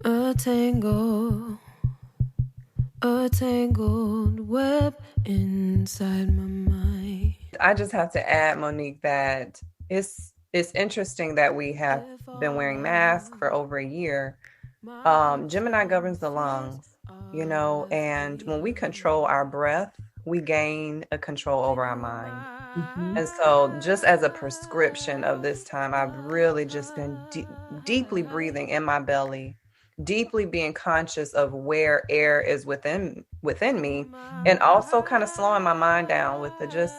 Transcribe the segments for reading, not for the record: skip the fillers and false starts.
A tangled web inside my mind. I just have to add, Monique, that it's interesting that we have been wearing masks for over a year. Gemini governs the lungs, and when we control our breath, we gain a control over our mind. Mm-hmm. And so, just as a prescription of this time, I've really just been deeply breathing in my belly, deeply being conscious of where air is within me, and also kind of slowing my mind down with the just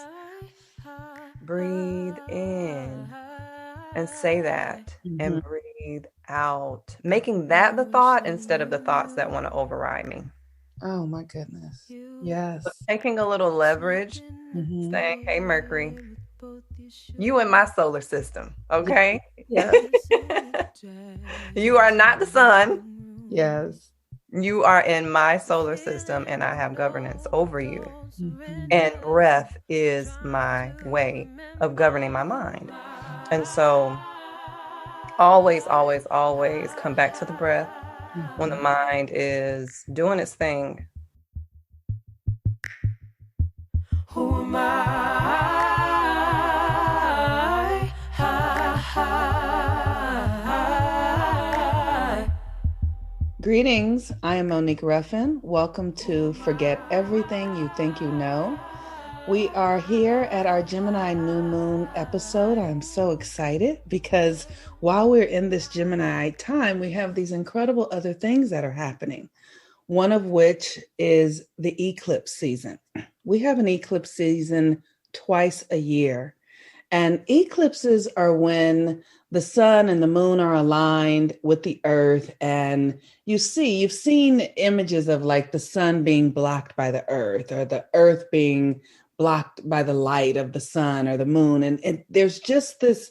breathe in and say that Mm-hmm. and breathe out, making that the thought instead of the thoughts that want to override me. Oh my goodness. Yes. So taking a little leverage, Mm-hmm. saying, hey, Mercury, you in my solar system, okay? Yeah. You are not the sun. Yes. You are in my solar system, and I have governance over you. Mm-hmm. And breath is my way of governing my mind. And so always, always, always come back to the breath when the mind is doing its thing. Who am I? Greetings. I am Monique Ruffin. Welcome to Forget Everything You Think You Know. We are here at our Gemini New Moon episode. I'm so excited because while we're in this Gemini time, we have these incredible other things that are happening. One of which is the eclipse season. We have an eclipse season twice a year. And eclipses are when the sun and the moon are aligned with the earth. And you've seen images of like the sun being blocked by the earth or the earth being blocked by the light of the sun or the moon. And there's just this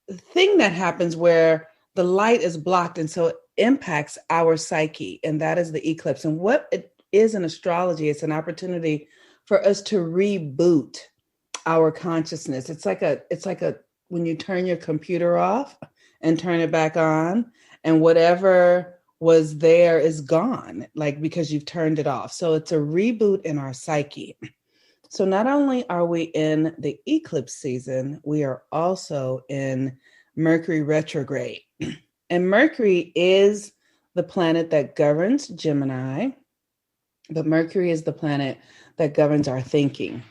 thing that happens where the light is blocked. And so it impacts our psyche. And that is the eclipse. And what it is in astrology, it's an opportunity for us to reboot our consciousness. It's like a when you turn your computer off and turn it back on, and whatever was there is gone, like because you've turned it off. So it's a reboot in our psyche. So not only are we in the eclipse season, we are also in Mercury Retrograde. And Mercury is the planet that governs Gemini, but Mercury is the planet that governs our thinking.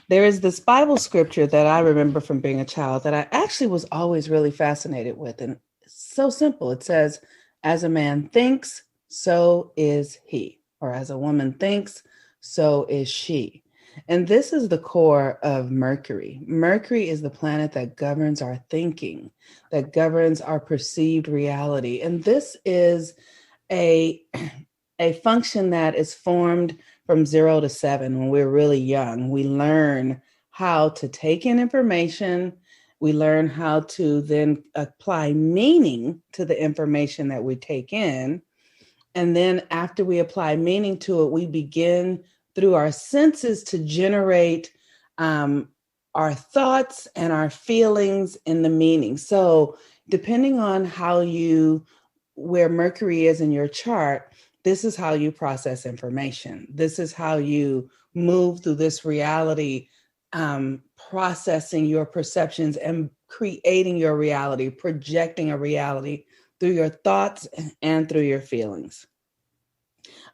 There is this Bible scripture that I remember from being a child that I actually was always really fascinated with. And it's so simple. It says, as a man thinks, so is he. Or as a woman thinks, so is she. And this is the core of Mercury. Mercury is the planet that governs our thinking, that governs our perceived reality. And this is a function that is formed from 0 to 7 when we're really young. We learn how to take in information. We learn how to then apply meaning to the information that we take in. And then after we apply meaning to it, we begin through our senses to generate our thoughts and our feelings in the meaning. So depending on where Mercury is in your chart, this is how you process information. This is how you move through this reality, processing your perceptions and creating your reality, projecting a reality through your thoughts and through your feelings.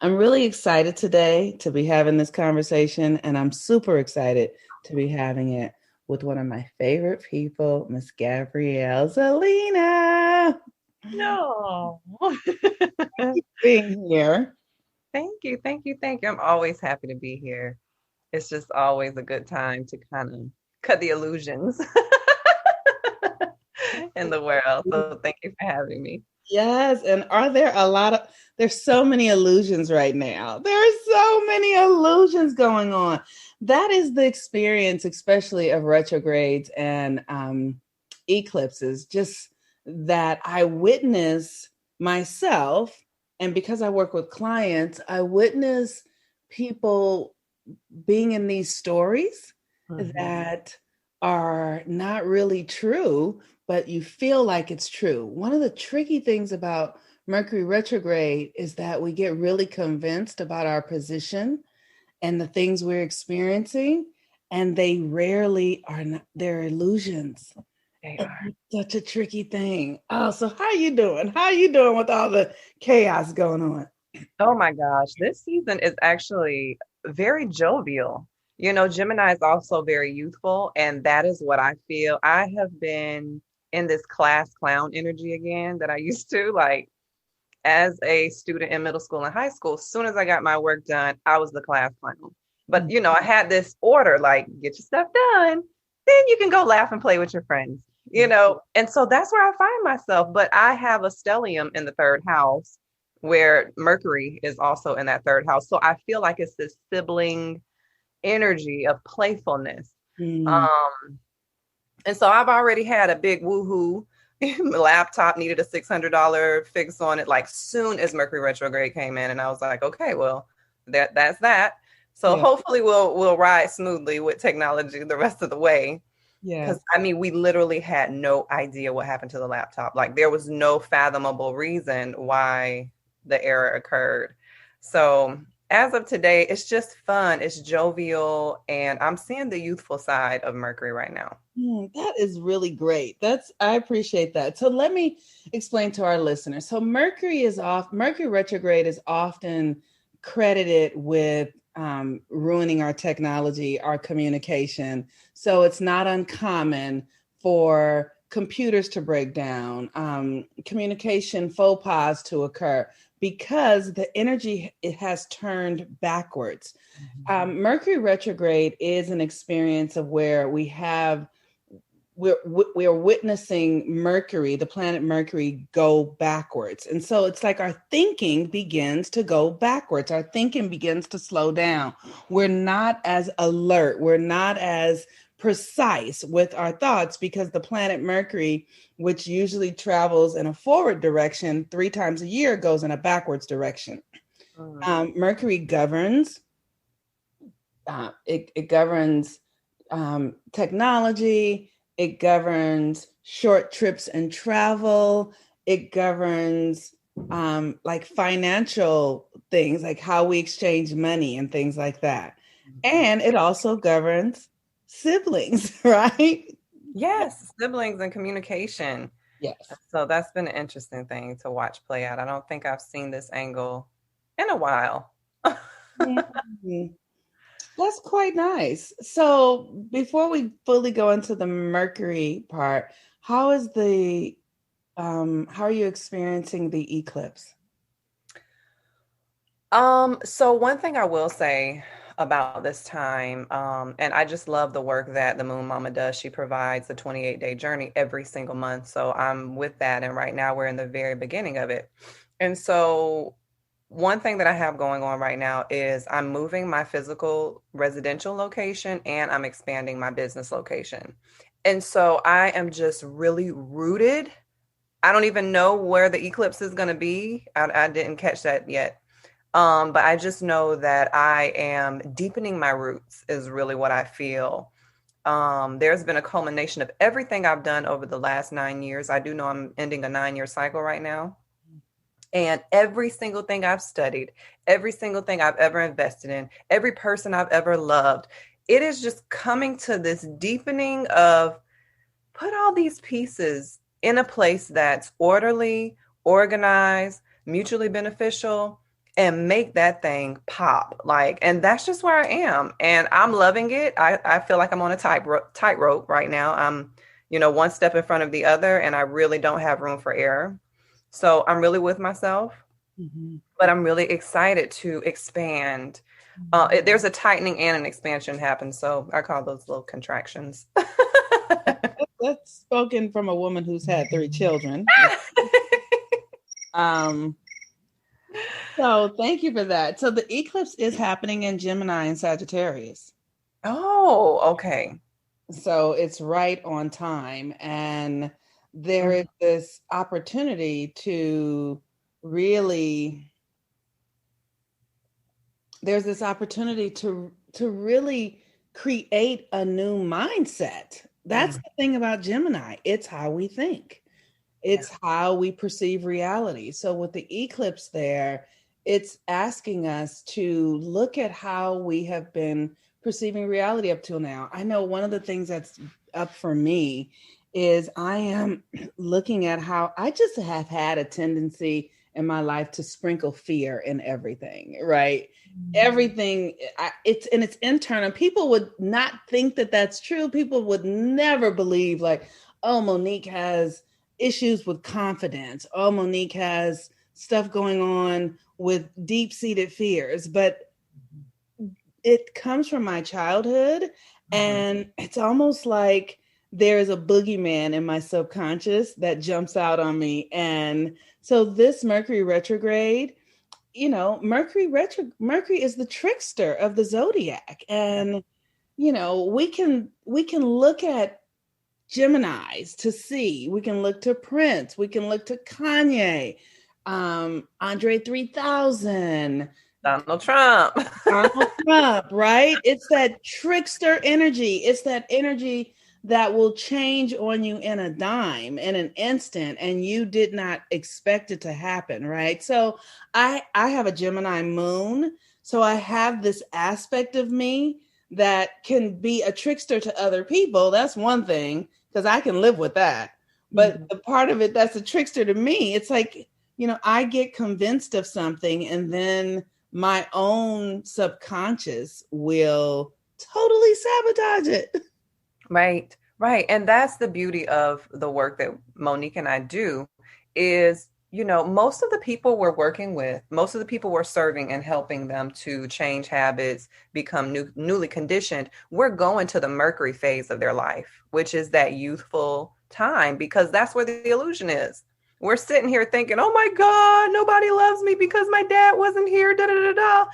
I'm really excited today to be having this conversation, and I'm super excited to be having it with one of my favorite people, Miss Gabrielle Zalina. No. Being here. Thank you. Thank you. Thank you. I'm always happy to be here. It's just always a good time to kind of cut the illusions in the world. So thank you for having me. Yes, and are there there's so many illusions right now. There are so many illusions going on. That is the experience, especially of retrogrades and eclipses, just that I witness myself. And because I work with clients, I witness people being in these stories that are not really true, but you feel like it's true. One of the tricky things about Mercury retrograde is that we get really convinced about our position and the things we're experiencing, and they rarely are not, they're illusions. They And are. it's such a tricky thing. Oh, so how you doing? How you doing with all the chaos going on? Oh my gosh, this season is actually very jovial. Gemini is also very youthful, and that is what I feel. I have been in this class clown energy again that I used to. Like, as a student in middle school and high school, as soon as I got my work done, I was the class clown. But, I had this order, like, get your stuff done, then you can go laugh and play with your friends. And so that's where I find myself. But I have a stellium in the third house where Mercury is also in that third house. So I feel like it's this sibling energy of playfulness. Mm. Um, and so I've already had a big woohoo. My laptop needed a $600 fix on it, like soon as Mercury retrograde came in, and I was like, okay, well, that's that. So Yeah. hopefully we'll ride smoothly with technology the rest of the way. Yeah. Because I mean, we literally had no idea what happened to the laptop. Like, there was no fathomable reason why the error occurred. So as of today, it's just fun, it's jovial, and I'm seeing the youthful side of Mercury right now. That is really great. I appreciate that. So let me explain to our listeners. So Mercury retrograde is often credited with ruining our technology, our communication. So it's not uncommon for computers to break down, communication faux pas to occur because the energy it has turned backwards. Mercury retrograde is an experience of where we're witnessing Mercury, the planet Mercury, go backwards. And so it's like our thinking begins to go backwards. Our thinking begins to slow down. We're not as alert. We're not as precise with our thoughts because the planet Mercury, which usually travels in a forward direction 3 times a year, goes in a backwards direction. Mercury governs, it governs technology. It governs short trips and travel. It governs like financial things, like how we exchange money and things like that. And it also governs siblings, right? Yes, siblings and communication. Yes. So that's been an interesting thing to watch play out. I don't think I've seen this angle in a while. Mhm. That's quite nice. So before we fully go into the Mercury part, how are you experiencing the eclipse? So one thing I will say about this time, and I just love the work that the Moon Mama does. She provides a 28-day journey every single month. So I'm with that. And right now we're in the very beginning of it. And so one thing that I have going on right now is I'm moving my physical residential location and I'm expanding my business location. And so I am just really rooted. I don't even know where the eclipse is going to be. I didn't catch that yet. But I just know that I am deepening my roots is really what I feel. There's been a culmination of everything I've done over the last 9 years. I do know I'm ending a 9-year cycle right now. And every single thing I've studied, every single thing I've ever invested in, every person I've ever loved, it is just coming to this deepening of put all these pieces in a place that's orderly, organized, mutually beneficial, and make that thing pop. And that's just where I am. And I'm loving it. I feel like I'm on a tightrope right now. I'm, one step in front of the other, and I really don't have room for error. So I'm really with myself, but I'm really excited to expand. There's a tightening and an expansion happen. So I call those little contractions. That's spoken from a woman who's had 3 children. So thank you for that. So the eclipse is happening in Gemini and Sagittarius. Oh, okay. So it's right on time. And there is this opportunity to really, there's this opportunity to really create a new mindset. That's the thing about Gemini. It's how we think. It's how we perceive reality. So with the eclipse there, it's asking us to look at how we have been perceiving reality up till now. I know one of the things that's up for me is I am looking at how I just have had a tendency in my life to sprinkle fear in everything, right? Everything, it's internal. People would not think that that's true. People would never believe like, oh, Monique has issues with confidence. Oh, Monique has stuff going on with deep-seated fears, but it comes from my childhood, and it's almost like there's a boogeyman in my subconscious that jumps out on me. And so this Mercury retrograde, Mercury is the trickster of the zodiac. And, we can look at Geminis to see, we can look to Prince, we can look to Kanye, Andre 3000, Donald Trump, right? It's that trickster energy. It's that energy that will change on you in a dime, in an instant, and you did not expect it to happen, right? So I have a Gemini moon, so I have this aspect of me that can be a trickster to other people. That's one thing, because I can live with that. But the part of it that's a trickster to me, it's like, I get convinced of something, and then my own subconscious will totally sabotage it. Right. And that's the beauty of the work that Monique and I do is, most of the people we're working with, most of the people we're serving and helping them to change habits, become newly conditioned, we're going to the Mercury phase of their life, which is that youthful time, because that's where the illusion is. We're sitting here thinking, oh my God, nobody loves me because my dad wasn't here. Da, da, da, da.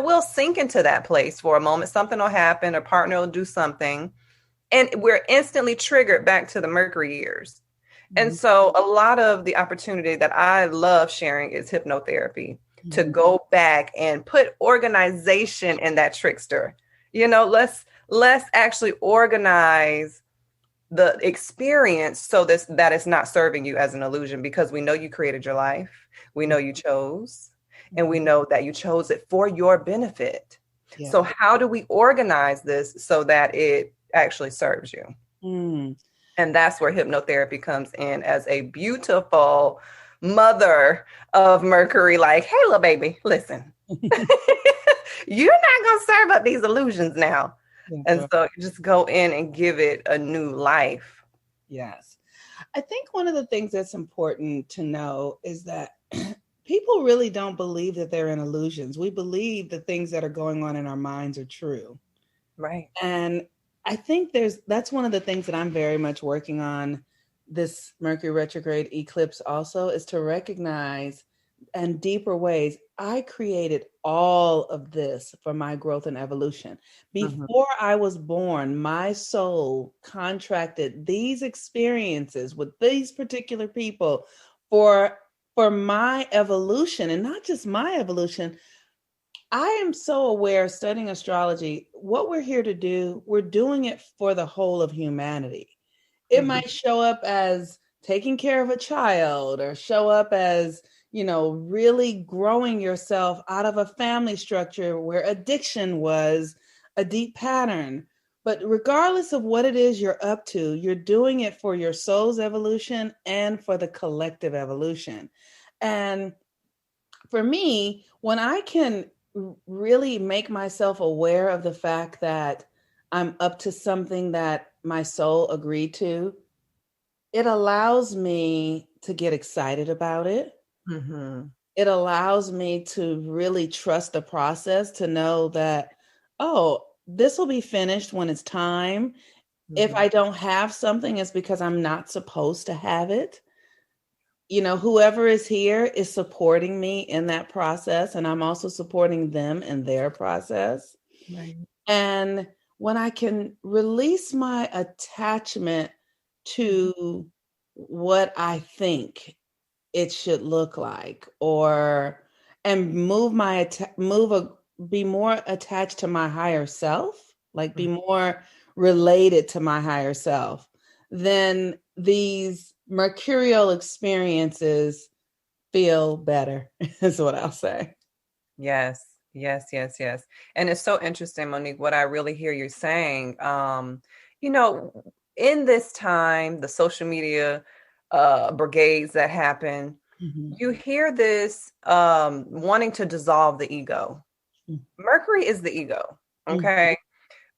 We'll sink into that place for a moment. Something will happen. A partner will do something. And we're instantly triggered back to the Mercury years. And so a lot of the opportunity that I love sharing is hypnotherapy, to go back and put organization in that trickster. Let's actually organize the experience so that it's not serving you as an illusion, because we know you created your life. We know you chose, and we know that you chose it for your benefit. Yeah. So how do we organize this so that it actually serves you? And that's where hypnotherapy comes in as a beautiful mother of Mercury. Like, hey, little baby, listen, you're not going to serve up these illusions now. And so you just go in and give it a new life. Yes. I think one of the things that's important to know is that people really don't believe that they're in illusions. We believe the things that are going on in our minds are true. Right. And I think that's one of the things that I'm very much working on this Mercury retrograde eclipse also, is to recognize in deeper ways, I created all of this for my growth and evolution. Before I was born, my soul contracted these experiences with these particular people for my evolution, and not just my evolution. I am so aware, studying astrology, what we're here to do, we're doing it for the whole of humanity. It might show up as taking care of a child, or show up as, really growing yourself out of a family structure where addiction was a deep pattern. But regardless of what it is you're up to, you're doing it for your soul's evolution and for the collective evolution. And for me, when I can really make myself aware of the fact that I'm up to something that my soul agreed to, it allows me to get excited about it. It allows me to really trust the process, to know that, oh, this will be finished when it's time. If I don't have something, it's because I'm not supposed to have it. Whoever is here is supporting me in that process, and I'm also supporting them in their process. Right. And when I can release my attachment to what I think it should look like, and be more attached to my higher self, be more related to my higher self, then these mercurial experiences feel better, is what I'll say. Yes, yes, yes, yes. And it's so interesting, Monique, what I really hear you saying. You know, in this time, the social media brigades that happen, you hear this wanting to dissolve the ego. Mercury is the ego. Okay.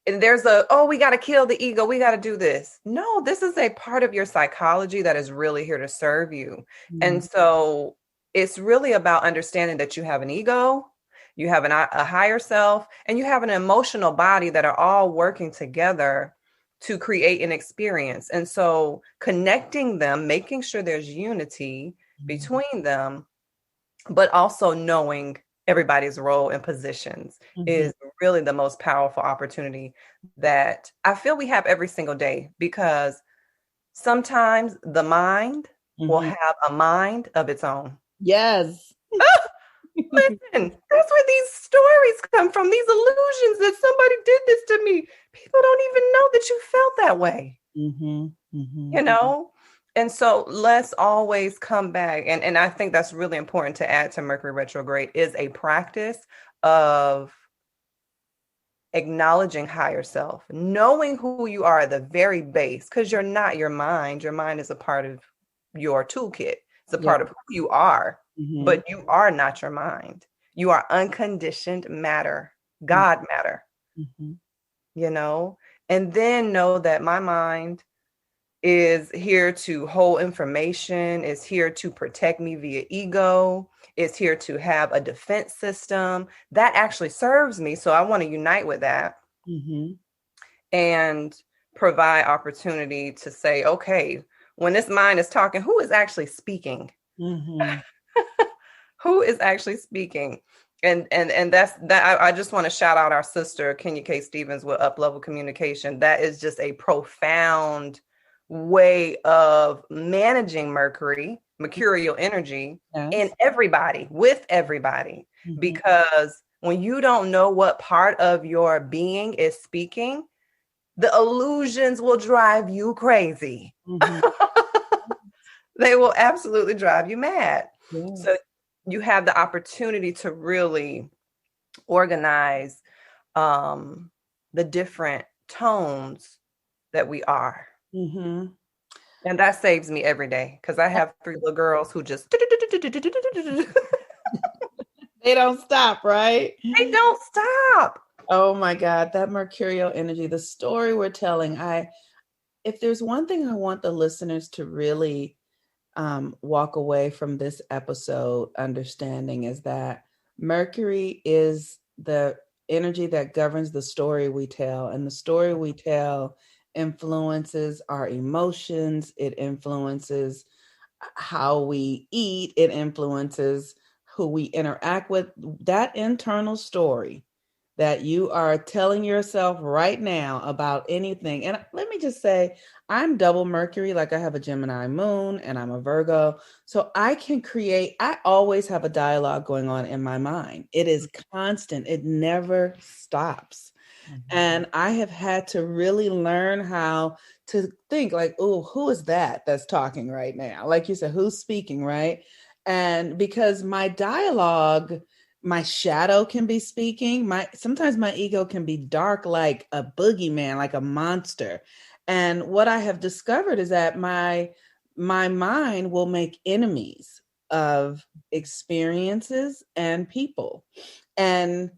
And there's oh, we got to kill the ego. We got to do this. No, this is a part of your psychology that is really here to serve you. And so it's really about understanding that you have an ego, you have a higher self, and you have an emotional body that are all working together to create an experience. And so connecting them, making sure there's unity between them, but also knowing everybody's role and positions is really the most powerful opportunity that I feel we have every single day, because sometimes the mind will have a mind of its own. Yes. Listen, that's where these stories come from, these illusions that somebody did this to me. People don't even know that you felt that way. You know? And so let's always come back. And I think that's really important to add to Mercury retrograde, is a practice of acknowledging higher self, knowing who you are at the very base, because you're not your mind. Your mind is a part of your toolkit. It's a part of who you are, but you are not your mind. You are unconditioned matter, God matter, you know, and then know that my mind is here to hold information, is here to protect me via ego, is here to have a defense system that actually serves me. So I want to unite with that and provide opportunity to say, okay, when this mind is talking, who is actually speaking? Who is actually speaking? And that's that. I just want to shout out our sister Kenya K. Stevens with Up Level Communication. That is just a profound way of managing mercurial energy in everybody, with everybody, because when you don't know what part of your being is speaking, the illusions will drive you crazy. They will absolutely drive you mad. So you have the opportunity to really organize the different tones that we are. And that saves me every day, because I have 3 little girls who just they don't stop, right? They don't stop. Oh my God, that mercurial energy, the story we're telling. If there's one thing I want the listeners to really walk away from this episode understanding, is that Mercury is the energy that governs the story we tell, and the story we tell influences our emotions. It influences how we eat. It influences who we interact with. That internal story that you are telling yourself right now about anything. And let me just say, I'm double Mercury, like I have a Gemini moon and I'm a Virgo. So I always have a dialogue going on in my mind. It is constant. It never stops. And I have had to really learn how to think like, oh, who is that's talking right now? Like you said, who's speaking, right? And because my dialogue, my shadow can be speaking. Sometimes my ego can be dark, like a boogeyman, like a monster. And what I have discovered is that my mind will make enemies of experiences and people. And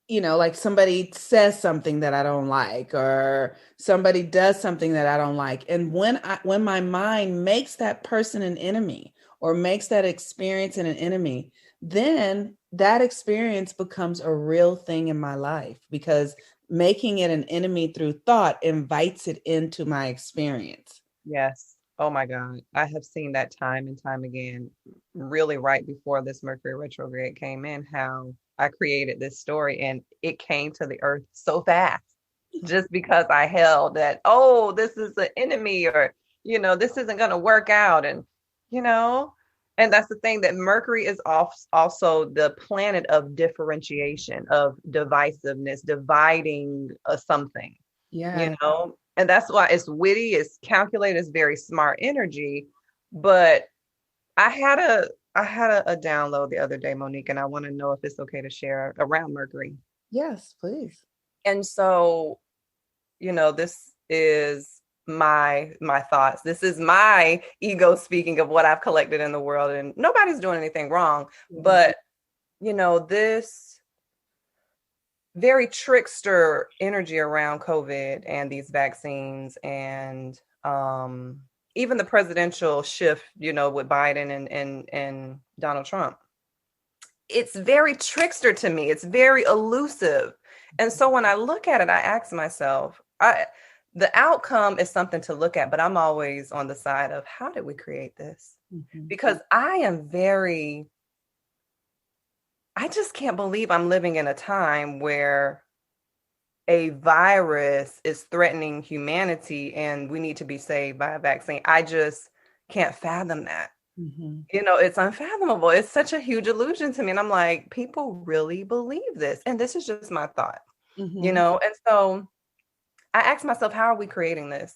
like somebody says something that I don't like, or somebody does something that I don't like. And when my mind makes that person an enemy, or makes that experience an enemy, then that experience becomes a real thing in my life, because making it an enemy through thought invites it into my experience. Yes. Oh my God. I have seen that time and time again, really right before this Mercury retrograde came in, how I created this story and it came to the earth so fast, just because I held that, oh, this is an enemy, or, this isn't going to work out. And, and that's the thing, that Mercury is also the planet of differentiation, of divisiveness, dividing something, Yeah. And that's why it's witty, it's calculated, it's very smart energy. But I had a download the other day, Monique, and I want to know if it's okay to share around Mercury. Yes, please. And so, this is my thoughts. This is my ego speaking of what I've collected in the world, and nobody's doing anything wrong. But, this very trickster energy around COVID and these vaccines and even the presidential shift, with Biden and Donald Trump. It's very trickster to me. It's very elusive. And so when I look at it, I ask myself, the outcome is something to look at, but I'm always on the side of how did we create this? Mm-hmm. Because I just can't believe I'm living in a time where a virus is threatening humanity and we need to be saved by a vaccine. I just can't fathom that. Mm-hmm. It's unfathomable. It's such a huge illusion to me. And I'm like, people really believe this. And this is just my thought, mm-hmm. And so I asked myself, how are we creating this?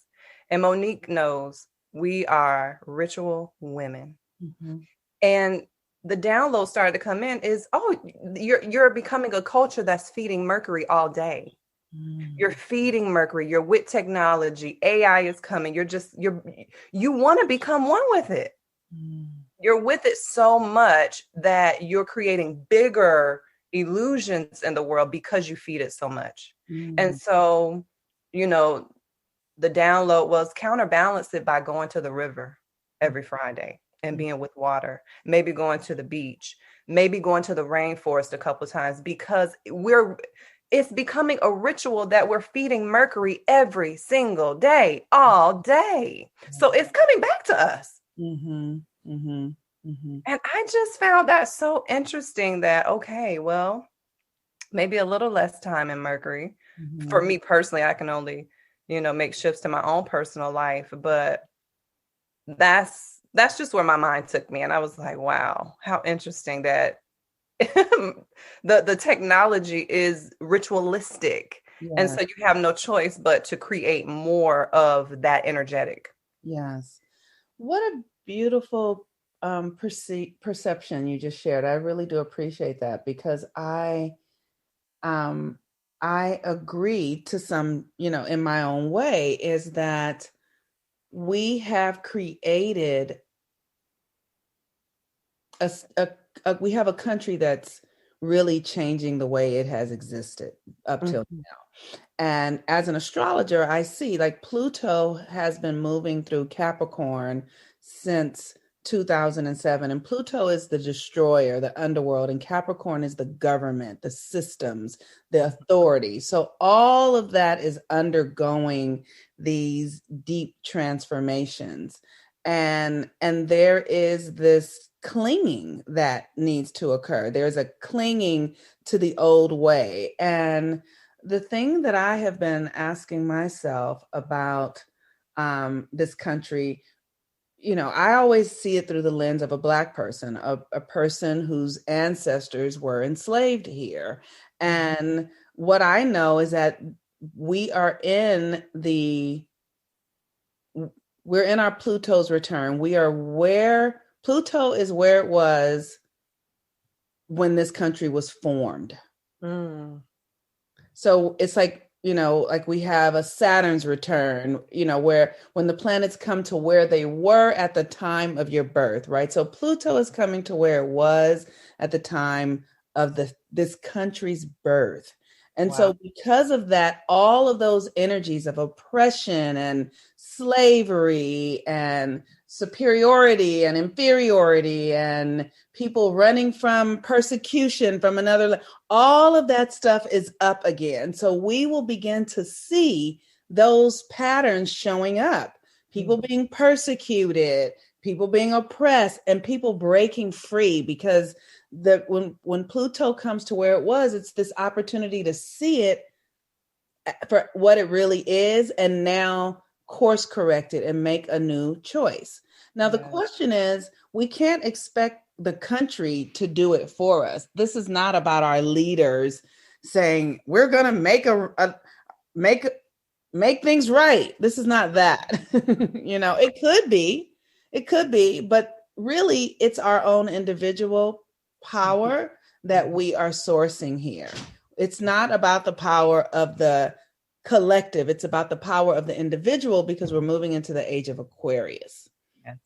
And Monique knows we are ritual women. Mm-hmm. And the download started to come in is, you're becoming a culture that's feeding Mercury all day. Mm. You're feeding Mercury. You're with technology. AI is coming. You want to become one with it. Mm. You're with it so much that you're creating bigger illusions in the world because you feed it so much. Mm. And so, the download was counterbalance it by going to the river every Friday and being with water, maybe going to the beach, maybe going to the rainforest a couple of times, because it's becoming a ritual that we're feeding Mercury every single day, all day. So it's coming back to us. Mm-hmm, mm-hmm, mm-hmm. And I just found that so interesting that, okay, well, maybe a little less time in Mercury. Mm-hmm. For me personally, I can only, make shifts to my own personal life, but that's just where my mind took me. And I was like, wow, how interesting that the technology is ritualistic. Yes. And so you have no choice but to create more of that energetic. Yes. What a beautiful perception you just shared. I really do appreciate that, because I agree to some, in my own way, is that we have created we have a country that's really changing the way it has existed up till now. And as an astrologer, I see like Pluto has been moving through Capricorn since 2007. And Pluto is the destroyer, the underworld, and Capricorn is the government, the systems, the authority. So all of that is undergoing these deep transformations. And there is this clinging that needs to occur. There's a clinging to the old way. And the thing that I have been asking myself about this country, I always see it through the lens of a Black person, a person whose ancestors were enslaved here. And what I know is that we're in our Pluto's return. We are where Pluto is, where it was when this country was formed. Mm. So it's like, like we have a Saturn's return, where when the planets come to where they were at the time of your birth, right? So Pluto is coming to where it was at the time of this country's birth. And so because of that, all of those energies of oppression and slavery and superiority and inferiority and people running from persecution from another, all of that stuff is up again. So we will begin to see those patterns showing up, people being persecuted, people being oppressed, and people breaking free, because when Pluto comes to where it was, it's this opportunity to see it for what it really is, and now course correct it and make a new choice. Now, the question is, we can't expect the country to do it for us. This is not about our leaders saying, we're going to make make things right. This is not that. It could be, but really it's our own individual power that we are sourcing here. It's not about the power of the collective. It's about the power of the individual, because we're moving into the age of Aquarius. Yes.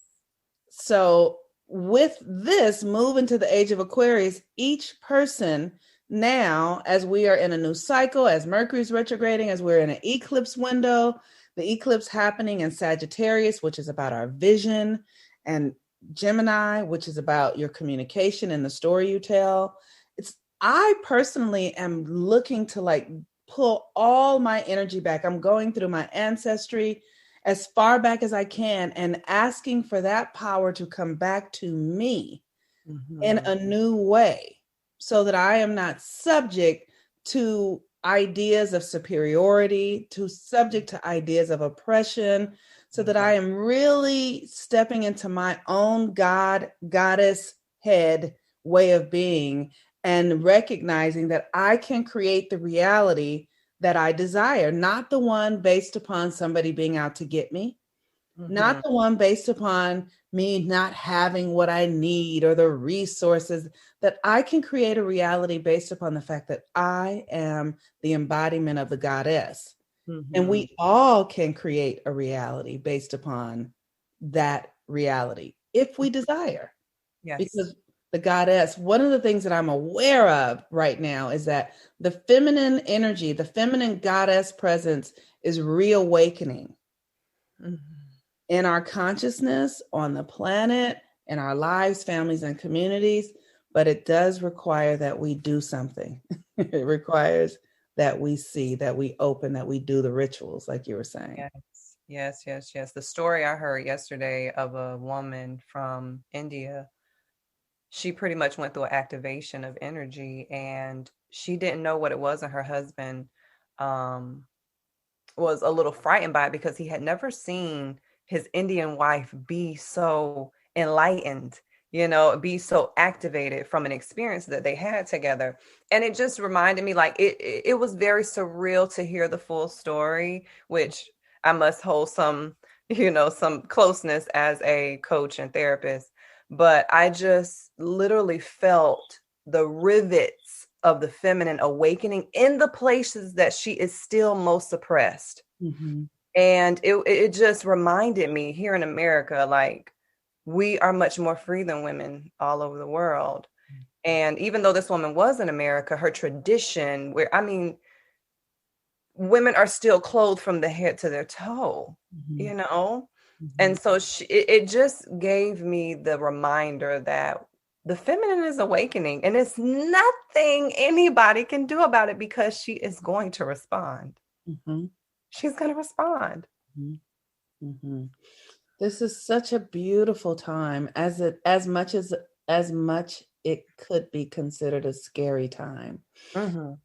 So with this move into the age of Aquarius, each person now, as we are in a new cycle, as Mercury's retrograding, as we're in an eclipse window, the eclipse happening in Sagittarius, which is about our vision, and Gemini, which is about your communication and the story you tell. I personally am looking to pull all my energy back. I'm going through my ancestry as far back as I can and asking for that power to come back to me in a new way, so that I am not subject to ideas of superiority, subject to ideas of oppression, so that I am really stepping into my own goddess head way of being, and recognizing that I can create the reality that I desire, not the one based upon somebody being out to get me, not the one based upon me not having what I need or the resources. That I can create a reality based upon the fact that I am the embodiment of the goddess. And we all can create a reality based upon that reality if we desire. Yes. Because the goddess, one of the things that I'm aware of right now is that the feminine energy, the feminine goddess presence is reawakening in our consciousness, on the planet, in our lives, families, and communities. But it does require that we do something. It requires that we see, that we open, that we do the rituals, like you were saying. Yes. The story I heard yesterday of a woman from India, she pretty much went through an activation of energy, and she didn't know what it was. And her husband was a little frightened by it, because he had never seen his Indian wife be so enlightened, be so activated from an experience that they had together. And it just reminded me, it was very surreal to hear the full story, which I must hold some closeness as a coach and therapist. But I just literally felt the rivets of the feminine awakening in the places that she is still most suppressed. And it just reminded me, here in America, we are much more free than women all over the world. And even though this woman was in America, her tradition, women are still clothed from the head to their toe, And so it just gave me the reminder that the feminine is awakening, and it's nothing anybody can do about it, because she is going to respond. She's going to respond. This is such a beautiful time, as much it could be considered a scary time, because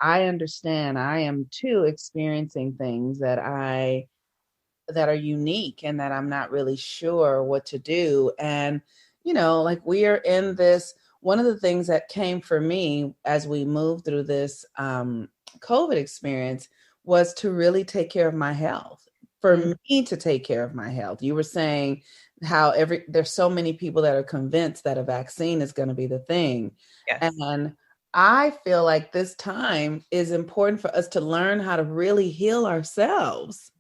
I understand I am too experiencing things that are unique, and that I'm not really sure what to do. And we are in this. One of the things that came for me as we moved through this COVID experience was to really take care of my health. For me to take care of my health. You were saying how there's so many people that are convinced that a vaccine is going to be the thing. Yes. And I feel like this time is important for us to learn how to really heal ourselves.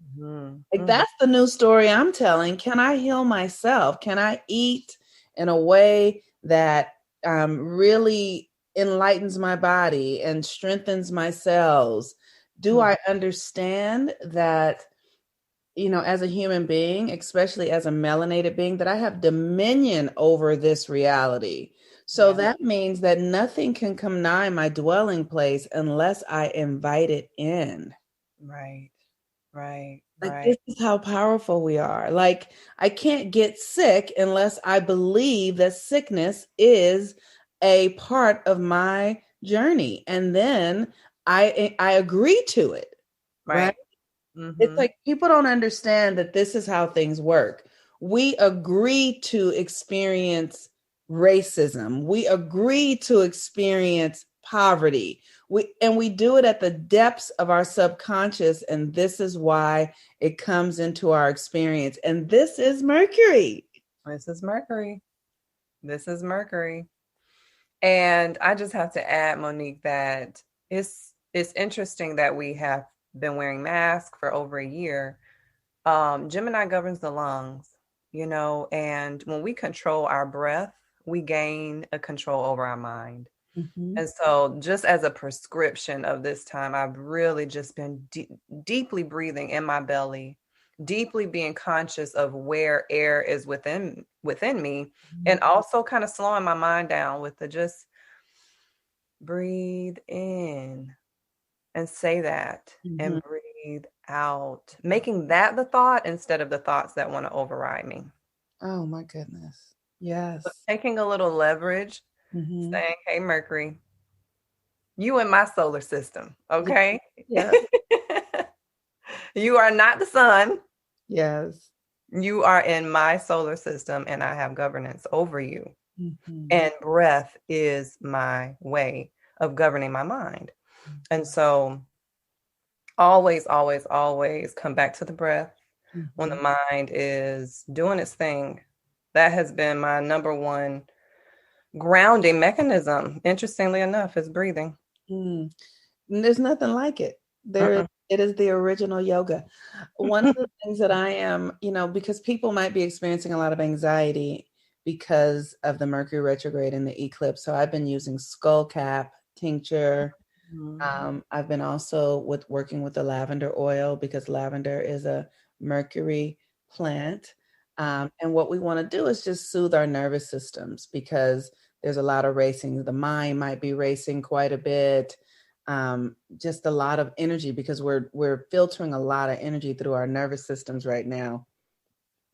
That's the new story I'm telling. Can I heal myself? Can I eat in a way that really enlightens my body and strengthens my cells? Do I understand that, as a human being, especially as a melanated being, that I have dominion over this reality? So that means that nothing can come nigh my dwelling place unless I invite it in. Right. This is how powerful we are. I can't get sick unless I believe that sickness is a part of my journey. And then I agree to it. Right? It's like people don't understand that this is how things work. We agree to experience racism. We agree to experience poverty. We do it at the depths of our subconscious, and this is why it comes into our experience. And this is Mercury. This is Mercury. This is Mercury. And I just have to add, Monique, that it's interesting that we have been wearing masks for over a year. Gemini governs the lungs, and when we control our breath, we gain a control over our mind. Mm-hmm. And so just as a prescription of this time, I've really just been deeply breathing in my belly, deeply being conscious of where air is within me, Mm-hmm. and also kind of slowing my mind down with the just breathe in and say that, Mm-hmm. and breathe out, making that the thought instead of the thoughts that want to override me. Oh my goodness. Yes. So taking a little leverage, Mm-hmm. saying, hey, Mercury, you in my solar system, okay? Yeah. You are not the sun. Yes. You are in my solar system, and I have governance over you. Mm-hmm. And breath is my way of governing my mind. And so always, always, always come back to the breath when the mind is doing its thing. That has been my number one grounding mechanism, interestingly enough, is breathing. Mm. There's nothing like it. It is the original yoga. One of the things that I am, because people might be experiencing a lot of anxiety because of the Mercury retrograde and the eclipse. So I've been using skull cap tincture. I've been also working with the lavender oil, because lavender is a Mercury plant. And what we want to do is just soothe our nervous systems, because there's a lot of racing. The mind might be racing quite a bit. Just a lot of energy, because we're filtering a lot of energy through our nervous systems right now.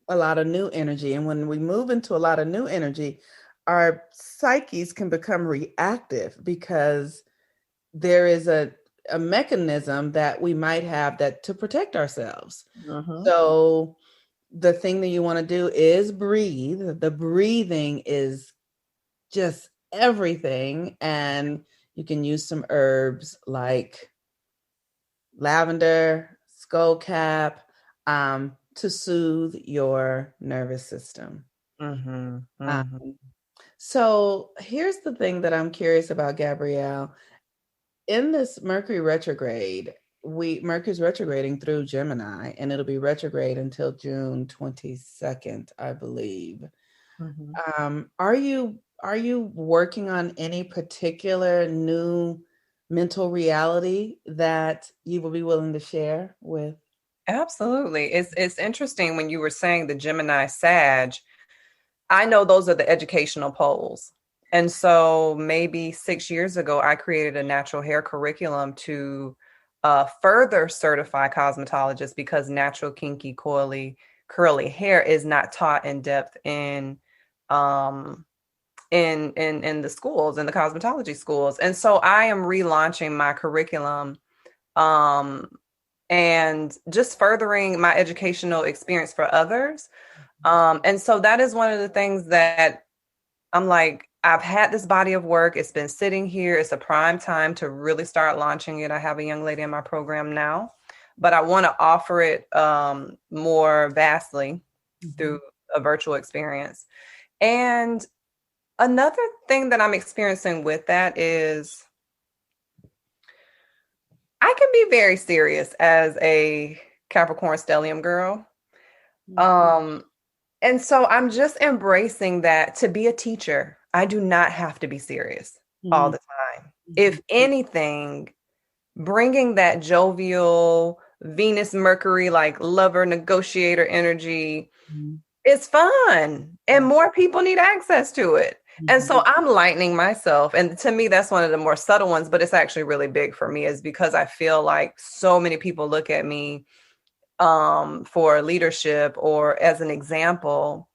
A lot of new energy. And when we move into a lot of new energy, our psyches can become reactive, because there is a mechanism that we might have that to protect ourselves. So the thing that you want to do is breathe. The breathing is just everything. And you can use some herbs like lavender, skullcap, to soothe your nervous system. So here's the thing that I'm curious about, Gabrielle. In this Mercury retrograde, Mercury's retrograding through Gemini, and it'll be retrograde until June 22nd, I believe. Are you working on any particular new mental reality that you will be willing to share with? Absolutely. It's interesting when you were saying the Gemini Sag. I know those are the educational poles. And so maybe 6 years ago, I created a natural hair curriculum to further certify cosmetologists, because natural, kinky, coily, curly hair is not taught in depth in the schools, in the cosmetology schools. And so I am relaunching my curriculum, and just furthering my educational experience for others. And so that is one of the things that I'm like, I've had this body of work. It's been sitting here. It's a prime time to really start launching it. I have a young lady in my program now, but I want to offer it more vastly through a virtual experience. And another thing that I'm experiencing with that is I can be very serious as a Capricorn stellium girl. And so I'm just embracing that to be a teacher, I do not have to be serious all the time. If anything, bringing that jovial Venus, Mercury, like lover, negotiator energy is fun, and more people need access to it. And so I'm lightening myself. And to me, that's one of the more subtle ones, but it's actually really big for me, is because I feel like so many people look at me for leadership or as an example.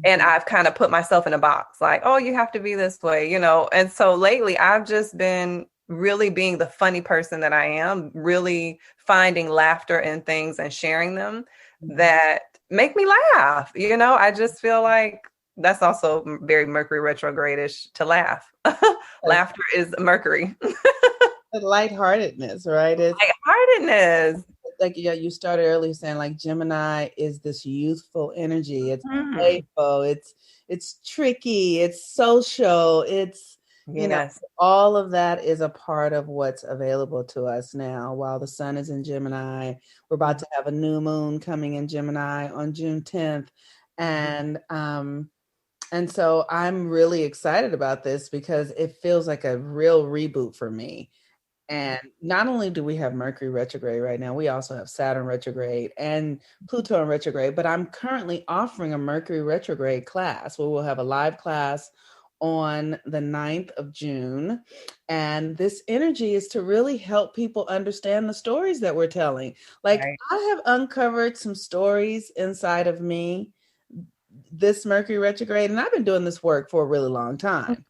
And I've kind of put myself in a box, like, oh, you have to be this way, And so lately I've just been really being the funny person that I am, really finding laughter in things and sharing them that make me laugh. I just feel like That's also very Mercury retrograde-ish to laugh. Laughter is Mercury. Lightheartedness, right? It's Lightheartedness. like, yeah, you started earlier saying like Gemini is this youthful energy. It's playful, it's tricky, it's social, it's Yes. all of that is a part of what's available to us now. While the sun is in Gemini, we're about to have a new moon coming in Gemini on June 10th. And so I'm really excited about this because it feels like a real reboot for me. And not only do we have Mercury retrograde right now, we also have Saturn retrograde and Pluto in retrograde. But I'm currently offering a Mercury retrograde class where we'll have a live class on the 9th of June. And this energy is to really help people understand the stories that we're telling. Like, Right. I have uncovered some stories inside of me this Mercury retrograde, and I've been doing this work for a really long time.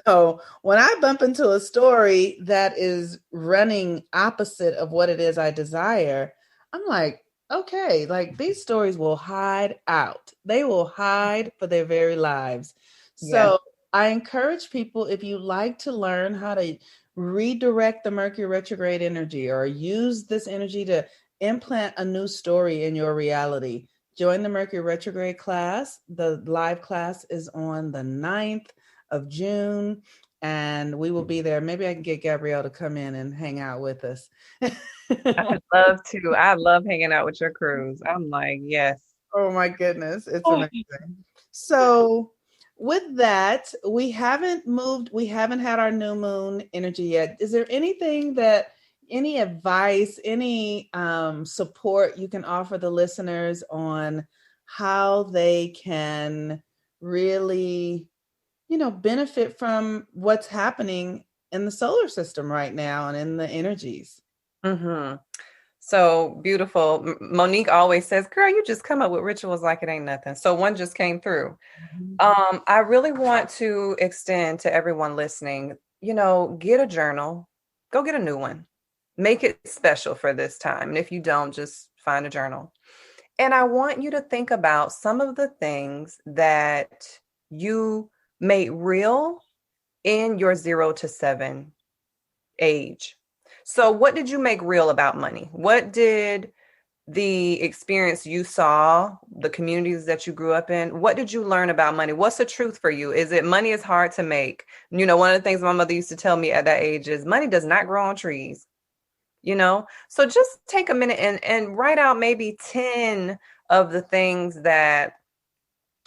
So when I bump into a story that is running opposite of what it is I desire, I'm like, okay, like these stories will hide out. They will hide for their very lives. So I encourage people, if you like to learn how to redirect the Mercury retrograde energy or use this energy to implant a new story in your reality, join the Mercury retrograde class. The live class is on the 9th of June, and we will be there. Maybe I can get Gabrielle to come in and hang out with us. I would love to. I love hanging out with your crews. I'm like, yes. Oh my goodness, it's amazing. So with that, we haven't had our new moon energy yet. Is there anything any advice, any support you can offer the listeners on how they can really benefit from what's happening in the solar system right now and in the energies? Mm-hmm. So beautiful. Monique always says, girl, you just come up with rituals like it ain't nothing. So one just came through. I really want to extend to everyone listening, get a journal, go get a new one, make it special for this time. And if you don't, just find a journal. And I want you to think about some of the things that you made real in your 0 to 7 age. So what did you make real about money? What did the experience you saw, the communities that you grew up in, what did you learn about money? What's the truth for you? Is it money is hard to make? One of the things my mother used to tell me at that age is money does not grow on trees. So just take a minute and write out maybe 10 of the things that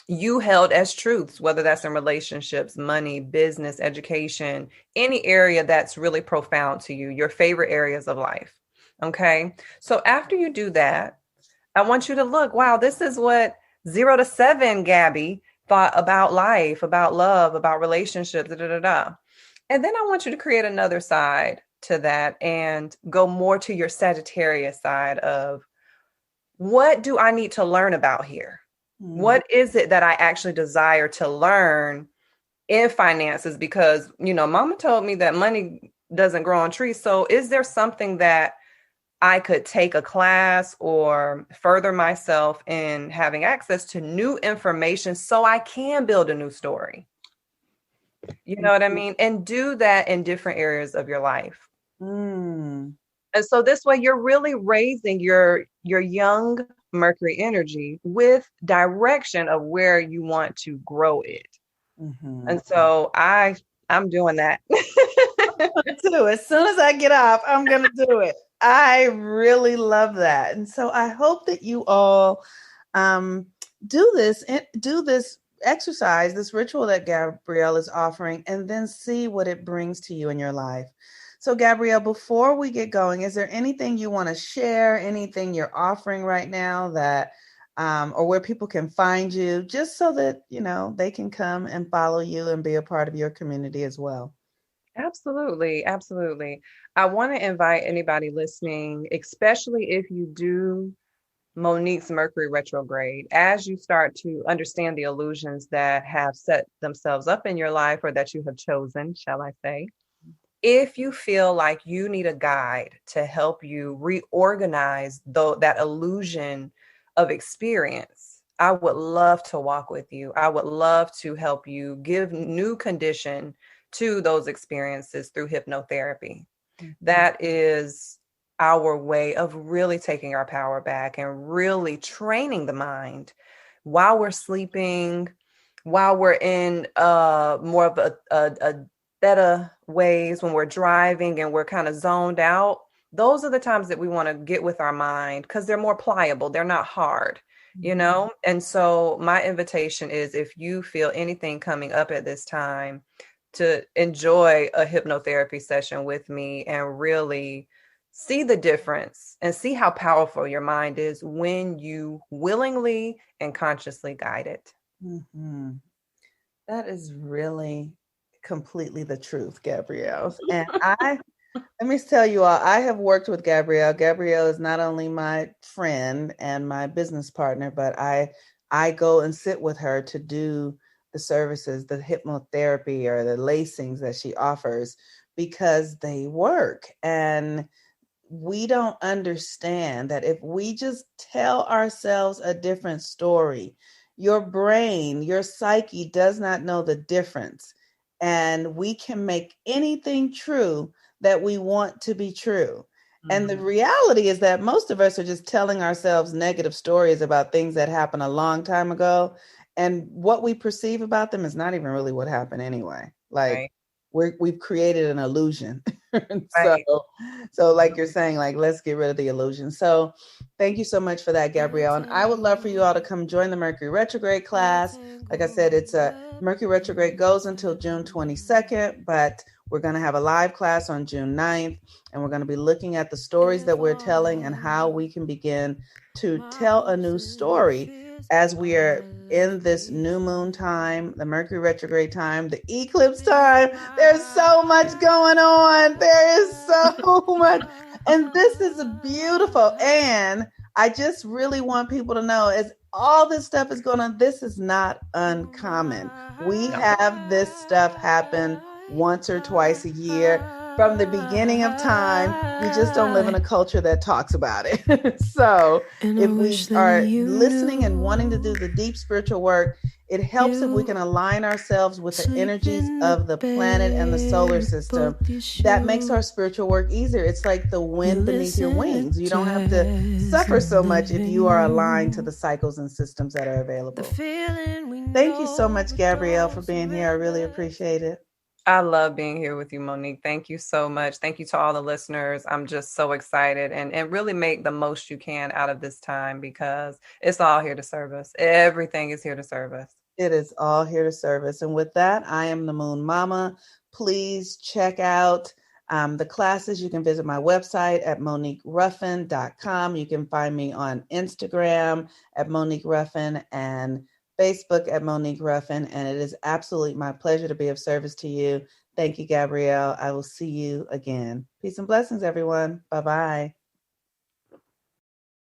you held as truths, whether that's in relationships, money, business, education, any area that's really profound to you, your favorite areas of life. Okay. So after you do that, I want you to look, wow, this is what 0 to 7 Gabby thought about life, about love, about relationships, da, da, da, da. And then I want you to create another side to that and go more to your Sagittarius side of what do I need to learn about here? What is it that I actually desire to learn in finances? Because, mama told me that money doesn't grow on trees. So is there something that I could take a class or further myself in having access to new information so I can build a new story? You know what I mean? And do that in different areas of your life. And so this way you're really raising your young Mercury energy with direction of where you want to grow it. And so I'm doing that. Too. As soon as I get off, I'm going to do it. I really love that. And so I hope that you all do this exercise, this ritual that Gabrielle is offering, and then see what it brings to you in your life. So Gabrielle, before we get going, is there anything you want to share, anything you're offering right now that, or where people can find you, just so that, they can come and follow you and be a part of your community as well? Absolutely. Absolutely. I want to invite anybody listening, especially if you do Monique's Mercury retrograde, as you start to understand the illusions that have set themselves up in your life or that you have chosen, shall I say. If you feel like you need a guide to help you reorganize that illusion of experience, I would love to walk with you. I would love to help you give new condition to those experiences through hypnotherapy. That is our way of really taking our power back and really training the mind while we're sleeping, while we're in more of a theta ways, when we're driving and we're kind of zoned out. Those are the times that we want to get with our mind because they're more pliable. They're not hard, you know? And so my invitation is, if you feel anything coming up at this time, to enjoy a hypnotherapy session with me and really see the difference and see how powerful your mind is when you willingly and consciously guide it. Mm-hmm. That is really completely the truth, Gabrielle. And let me tell you all, I have worked with Gabrielle. Gabrielle is not only my friend and my business partner, but I go and sit with her to do the services, the hypnotherapy or the lacings that she offers, because they work. And we don't understand that if we just tell ourselves a different story, your brain, your psyche does not know the difference. And we can make anything true that we want to be true. And the reality is that most of us are just telling ourselves negative stories about things that happened a long time ago. And what we perceive about them is not even really what happened anyway. Like, we've created an illusion. So like you're saying, like, let's get rid of the illusion. So thank you so much for that, Gabrielle. And I would love for you all to come join the Mercury Retrograde class. Like I said, it's a Mercury Retrograde goes until June 22nd, but we're going to have a live class on June 9th, and we're going to be looking at the stories that we're telling and how we can begin to tell a new story as we are in this new moon time, the Mercury retrograde time, the eclipse time. There's so much going on. There is so much. And this is beautiful. And I just really want people to know, as all this stuff is going on, this is not uncommon. We have this stuff happen once or twice a year from the beginning of time. We just don't live in a culture that talks about it. So if we are listening and wanting to do the deep spiritual work, it helps if we can align ourselves with the energies of the planet and the solar system. That makes our spiritual work easier. It's like the wind beneath your wings. You don't have to suffer so much if you are aligned to the cycles and systems that are available. Thank you so much, Gabrielle, for being here. I really appreciate it. I love being here with you, Monique. Thank you so much. Thank you to all the listeners. I'm just so excited, and really make the most you can out of this time, because it's all here to serve us. Everything is here to serve us. It is all here to serve us. And with that, I am the Moon Mama. Please check out the classes. You can visit my website at MoniqueRuffin.com. You can find me on Instagram at Monique Ruffin and Facebook at Monique Ruffin. And it is absolutely my pleasure to be of service to you. Thank you, Gabrielle. I will see you again. Peace and blessings, everyone. Bye-bye.